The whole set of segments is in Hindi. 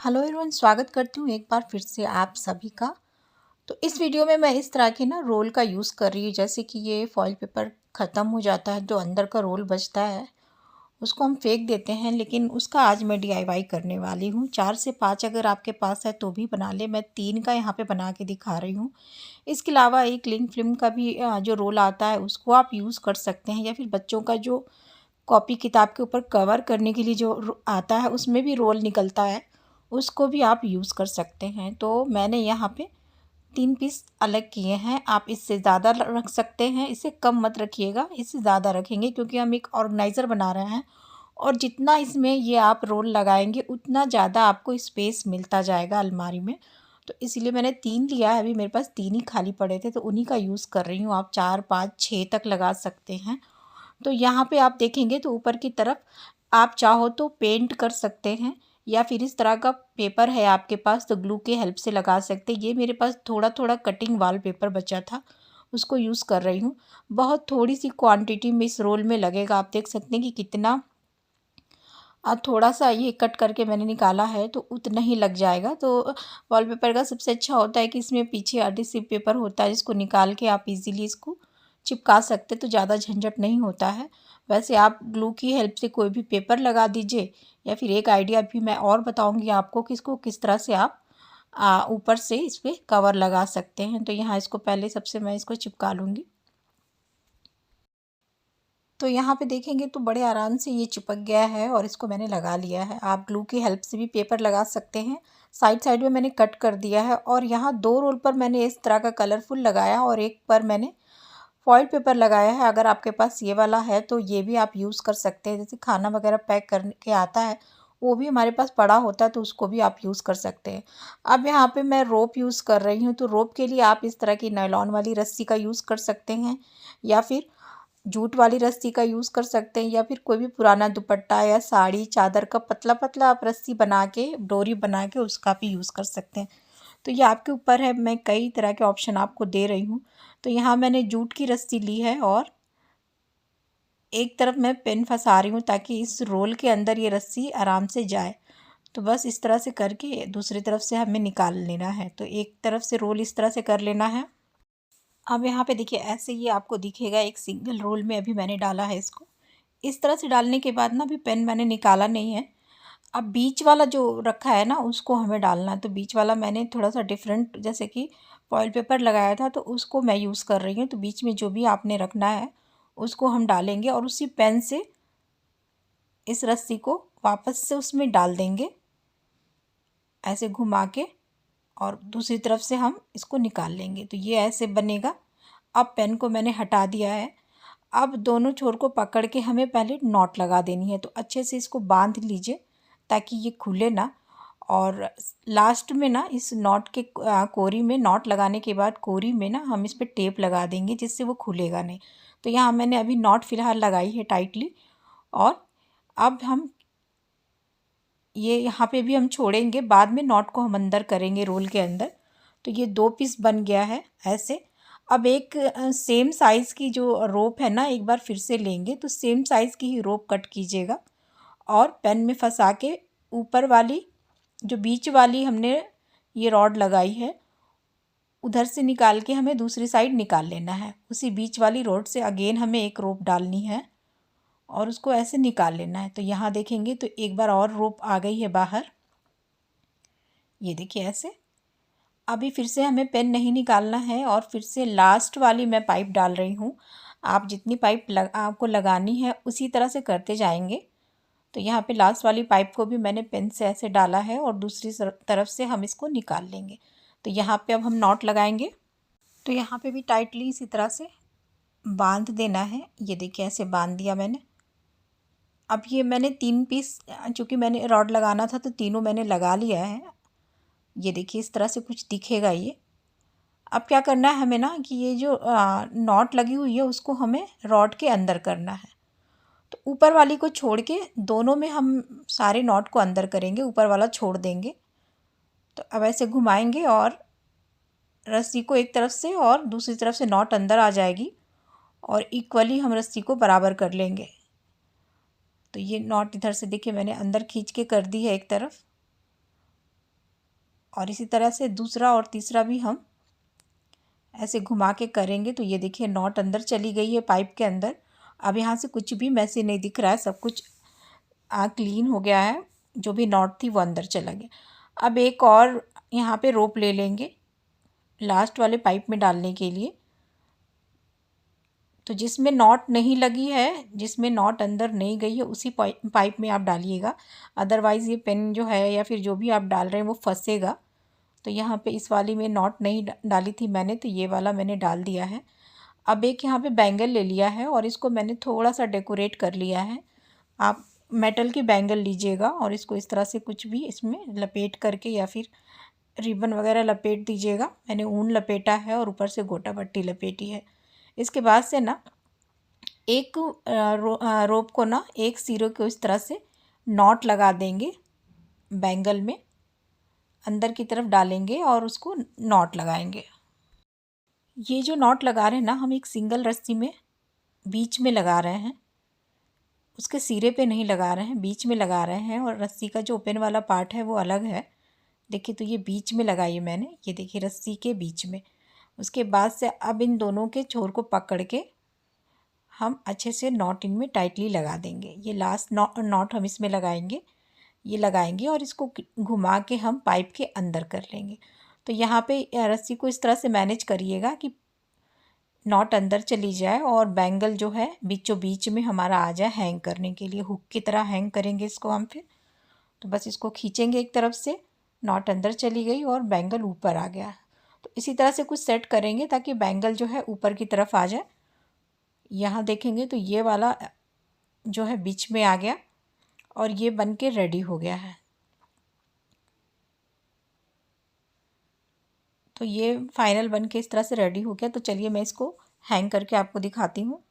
हेलो एवरीवन, स्वागत करती हूँ एक बार फिर से आप सभी का। तो इस वीडियो में मैं इस तरह के ना रोल का यूज़ कर रही हूँ। जैसे कि ये फॉइल पेपर ख़त्म हो जाता है, जो अंदर का रोल बचता है उसको हम फेंक देते हैं, लेकिन उसका आज मैं डीआईवाई करने वाली हूँ। 4 से 5 अगर आपके पास है तो भी बना ले। मैं 3 का यहाँ पे बना के दिखा रही हूँ। इसके अलावा एक क्लिंग फिल्म का भी जो रोल आता है उसको आप यूज़ कर सकते हैं, या फिर बच्चों का जो कॉपी किताब के ऊपर कवर करने के लिए जो आता है उसमें भी रोल निकलता है, उसको भी आप यूज़ कर सकते हैं। तो मैंने यहाँ पे 3 पीस अलग किए हैं। आप इससे ज़्यादा रख सकते हैं, इससे कम मत रखिएगा, इससे ज़्यादा रखेंगे क्योंकि हम एक ऑर्गेनाइज़र बना रहे हैं। और जितना इसमें ये आप रोल लगाएंगे उतना ज़्यादा आपको स्पेस मिलता जाएगा अलमारी में। तो इसीलिए मैंने 3 लिया है। अभी मेरे पास 3 ही खाली पड़े थे तो उन्हीं का यूज़ कर रही हूँ। आप 4 5 6 तक लगा सकते हैं। तो यहाँ पे आप देखेंगे तो ऊपर की तरफ आप चाहो तो पेंट कर सकते हैं, या फिर इस तरह का पेपर है आपके पास तो ग्लू के हेल्प से लगा सकते हैं। ये मेरे पास थोड़ा थोड़ा कटिंग वाल पेपर बचा था, उसको यूज़ कर रही हूँ। बहुत थोड़ी सी क्वांटिटी में इस रोल में लगेगा। आप देख सकते हैं कि कितना थोड़ा सा ये कट करके मैंने निकाला है तो उतना ही लग जाएगा। तो वॉलपेपर का सबसे अच्छा होता है कि इसमें पीछे एडहेसिव पेपर होता है, जिसको निकाल के आप इजीली इसको चिपका सकते, तो ज़्यादा झंझट नहीं होता है। वैसे आप ग्लू की हेल्प से कोई भी पेपर लगा दीजिए, या फिर एक आइडिया भी मैं और बताऊंगी आपको कि इसको किस तरह से आप ऊपर से इस पर कवर लगा सकते हैं। तो यहाँ इसको पहले सबसे मैं इसको चिपका लूँगी। तो यहाँ पे देखेंगे तो बड़े आराम से ये चिपक गया है और इसको मैंने लगा लिया है। आप ग्लू की हेल्प से भी पेपर लगा सकते हैं। साइड साइड में मैंने कट कर दिया है, और यहाँ 2 रोल पर मैंने इस तरह का कलरफुल लगाया और एक पर मैंने फॉइल पेपर लगाया है। अगर आपके पास ये वाला है तो ये भी आप यूज़ कर सकते हैं। जैसे खाना वगैरह पैक करके आता है वो भी हमारे पास पड़ा होता है, तो उसको भी आप यूज़ कर सकते हैं। अब यहाँ पे मैं रोप यूज़ कर रही हूँ, तो रोप के लिए आप इस तरह की नायलॉन वाली रस्सी का यूज़ कर सकते हैं, या फिर जूट वाली रस्सी का यूज़ कर सकते हैं, या फिर कोई भी पुराना दुपट्टा या साड़ी चादर का पतला पतला आप रस्सी बना के डोरी बना के उसका भी यूज़ कर सकते हैं। तो ये आपके ऊपर है, मैं कई तरह के ऑप्शन आपको दे रही हूँ। तो यहाँ मैंने जूट की रस्सी ली है और एक तरफ मैं पेन फंसा रही हूँ ताकि इस रोल के अंदर ये रस्सी आराम से जाए। तो बस इस तरह से करके दूसरी तरफ से हमें निकाल लेना है। तो एक तरफ से रोल इस तरह से कर लेना है। अब यहाँ पे देखिए ऐसे ही आपको दिखेगा, एक सिंगल रोल में अभी मैंने डाला है इसको। इस तरह से डालने के बाद ना अभी पेन मैंने निकाला नहीं है। अब बीच वाला जो रखा है ना उसको हमें डालना है। तो बीच वाला मैंने थोड़ा सा डिफरेंट, जैसे कि फॉइल पेपर लगाया था तो उसको मैं यूज़ कर रही हूँ। तो बीच में जो भी आपने रखना है उसको हम डालेंगे, और उसी पेन से इस रस्सी को वापस से उसमें डाल देंगे ऐसे घुमा के, और दूसरी तरफ से हम इसको निकाल लेंगे। तो ये ऐसे बनेगा। अब पेन को मैंने हटा दिया है। अब दोनों छोर को पकड़ के हमें पहले नॉट लगा देनी है। तो अच्छे से इसको बांध लीजिए ताकि ये खुले ना। और लास्ट में ना इस नॉट के कोरी में, नॉट लगाने के बाद कोरी में ना हम इस पर टेप लगा देंगे जिससे वो खुलेगा नहीं। तो यहाँ मैंने अभी नॉट फिलहाल लगाई है टाइटली। और अब हम ये यहाँ पे भी हम छोड़ेंगे, बाद में नॉट को हम अंदर करेंगे रोल के अंदर। तो ये 2 पीस बन गया है ऐसे। अब एक सेम साइज़ की जो रोप है ना, एक बार फिर से लेंगे तो सेम साइज़ की ही रोप कट कीजिएगा, और पेन में फंसा के ऊपर वाली जो बीच वाली हमने ये रॉड लगाई है उधर से निकाल के हमें दूसरी साइड निकाल लेना है। उसी बीच वाली रॉड से अगेन हमें एक रोप डालनी है और उसको ऐसे निकाल लेना है। तो यहाँ देखेंगे तो एक बार और रोप आ गई है बाहर, ये देखिए ऐसे। अभी फिर से हमें पेन नहीं निकालना है, और फिर से लास्ट वाली मैं पाइप डाल रही हूँ। आप जितनी पाइप आपको लगानी है उसी तरह से करते जाएंगे। तो यहाँ पे लास्ट वाली पाइप को भी मैंने पेन से ऐसे डाला है, और दूसरी तरफ से हम इसको निकाल लेंगे। तो यहाँ पे अब हम नॉट लगाएंगे। तो यहाँ पे भी टाइटली इसी तरह से बांध देना है। ये देखिए ऐसे बांध दिया मैंने। अब ये मैंने 3 पीस, चूँकि मैंने रॉड लगाना था तो तीनों मैंने लगा लिया है। ये देखिए इस तरह से कुछ दिखेगा ये। अब क्या करना है हमें ना कि ये जो नॉट लगी हुई है उसको हमें रॉड के अंदर करना है। तो ऊपर वाली को छोड़ के दोनों में हम सारे नॉट को अंदर करेंगे, ऊपर वाला छोड़ देंगे। तो अब ऐसे घुमाएंगे और रस्सी को एक तरफ से और दूसरी तरफ से नॉट अंदर आ जाएगी, और इक्वली हम रस्सी को बराबर कर लेंगे। तो ये नॉट इधर से देखिए मैंने अंदर खींच के कर दी है एक तरफ, और इसी तरह से दूसरा और तीसरा भी हम ऐसे घुमा के करेंगे। तो ये देखिए नॉट अंदर चली गई है पाइप के अंदर। अब यहाँ से कुछ भी मैसी नहीं दिख रहा है, सब कुछ क्लीन हो गया है। जो भी नॉट थी वो अंदर चला गया। अब एक और यहाँ पे रोप ले लेंगे लास्ट वाले पाइप में डालने के लिए। तो जिसमें नॉट नहीं लगी है, जिसमें नॉट अंदर नहीं गई है, उसी पाइप में आप डालिएगा, अदरवाइज़ ये पेन जो है या फिर जो भी आप डाल रहे हैं वो फंसेगा। तो यहाँ पे इस वाली में नॉट नहीं डाली थी मैंने, तो ये वाला मैंने डाल दिया है। अब एक यहाँ पे बैंगल ले लिया है और इसको मैंने थोड़ा सा डेकोरेट कर लिया है। आप मेटल की बैंगल लीजिएगा और इसको इस तरह से कुछ भी इसमें लपेट करके या फिर रिबन वगैरह लपेट दीजिएगा। मैंने ऊन लपेटा है और ऊपर से गोटा पट्टी लपेटी है। इसके बाद से ना एक रोप को ना एक सिरे को इस तरह से नॉट लगा देंगे, बैंगल में अंदर की तरफ डालेंगे और उसको नॉट लगाएंगे। ये जो नॉट लगा रहे हैं ना, हम एक सिंगल रस्सी में बीच में लगा रहे हैं, उसके सिरे पे नहीं लगा रहे हैं, बीच में लगा रहे हैं। और रस्सी का जो ओपन वाला पार्ट है वो अलग है। देखिए तो ये बीच में लगाई मैंने, ये देखिए रस्सी के बीच में। उसके बाद से अब इन दोनों के छोर को पकड़ के हम अच्छे से नॉट इनमें टाइटली लगा देंगे। ये लास्ट नॉट हम इसमें लगाएंगे, ये लगाएंगे और इसको घुमा के हम पाइप के अंदर कर लेंगे। तो यहाँ पे रस्सी को इस तरह से मैनेज करिएगा कि नॉट अंदर चली जाए और बैंगल जो है बीचों बीच में हमारा आ जाए हैंग करने के लिए। हुक की तरह हैंग करेंगे इसको हम फिर। तो बस इसको खींचेंगे एक तरफ से, नॉट अंदर चली गई और बैंगल ऊपर आ गया। तो इसी तरह से कुछ सेट करेंगे ताकि बैंगल जो है ऊपर की तरफ आ जाए। यहाँ देखेंगे तो ये वाला जो है बीच में आ गया और ये बन के रेडी हो गया है। तो ये फाइनल बन के इस तरह से रेडी हो गया। तो चलिए मैं इसको हैंग करके आपको दिखाती हूँ।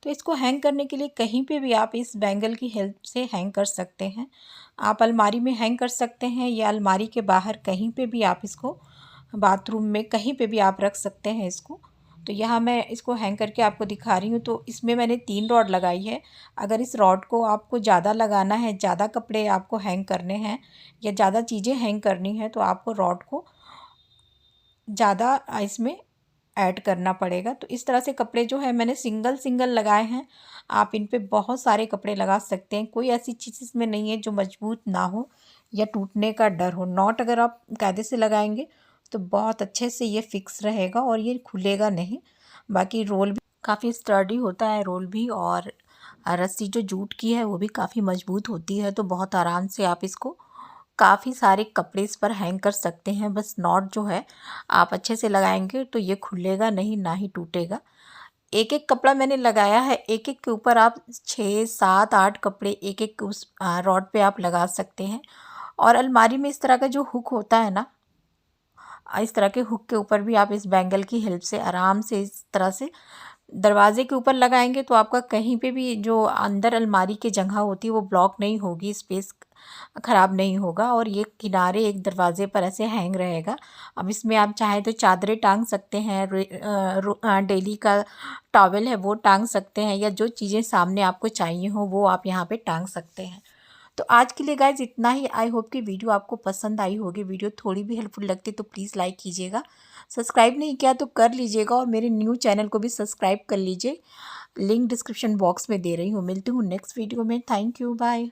तो इसको हैंग करने के लिए कहीं पे भी आप इस बैंगल की हेल्प से हैंग कर सकते हैं। आप अलमारी में हैंग कर सकते हैं या अलमारी के बाहर कहीं पे भी आप इसको, बाथरूम में कहीं पे भी आप रख सकते हैं इसको। तो यहाँ मैं इसको हैंग करके आपको दिखा रही हूँ। तो इसमें मैंने 3 रॉड लगाई है। अगर इस रॉड को आपको ज़्यादा लगाना है, ज़्यादा कपड़े आपको हैंग करने हैं या ज़्यादा चीज़ें हैंग करनी है, तो आपको रॉड को ज़्यादा इसमें ऐड करना पड़ेगा। तो इस तरह से कपड़े जो है मैंने सिंगल सिंगल लगाए हैं। आप इन पे बहुत सारे कपड़े लगा सकते हैं। कोई ऐसी चीज़ इसमें नहीं है जो मजबूत ना हो या टूटने का डर हो। नॉट अगर आप कायदे से लगाएंगे तो बहुत अच्छे से ये फिक्स रहेगा और ये खुलेगा नहीं। बाकी रोल भी काफ़ी स्टर्डी होता है रोल भी, और रस्सी जो जूट की है वो भी काफ़ी मजबूत होती है। तो बहुत आराम से आप इसको काफ़ी सारे कपड़े इस पर हैंग कर सकते हैं। बस नॉट जो है आप अच्छे से लगाएंगे तो ये खुलेगा नहीं, ना ही टूटेगा। एक एक कपड़ा मैंने लगाया है, एक एक के ऊपर आप 6 7 8 कपड़े एक एक उस रॉड पे आप लगा सकते हैं। और अलमारी में इस तरह का जो हुक होता है ना, इस तरह के हुक के ऊपर भी आप इस बैंगल की हेल्प से आराम से इस तरह से दरवाजे के ऊपर लगाएंगे तो आपका कहीं पे भी जो अंदर अलमारी की जगह होती है वो ब्लॉक नहीं होगी, स्पेस ख़राब नहीं होगा। और ये किनारे एक दरवाजे पर ऐसे हैंग रहेगा। अब इसमें आप चाहें तो चादरें टांग सकते हैं, डेली का टॉवेल है वो टांग सकते हैं, या जो चीज़ें सामने आपको चाहिए हो वो आप यहाँ पे टांग सकते हैं। तो आज के लिए गाइज इतना ही। आई होप कि वीडियो आपको पसंद आई होगी। वीडियो थोड़ी भी हेल्पफुल लगती तो प्लीज़ लाइक कीजिएगा। सब्सक्राइब नहीं किया तो कर लीजिएगा और मेरे न्यू चैनल को भी सब्सक्राइब कर लीजिए। लिंक डिस्क्रिप्शन बॉक्स में दे रही हूँ। मिलती हूँ नेक्स्ट वीडियो में। Thank you, bye.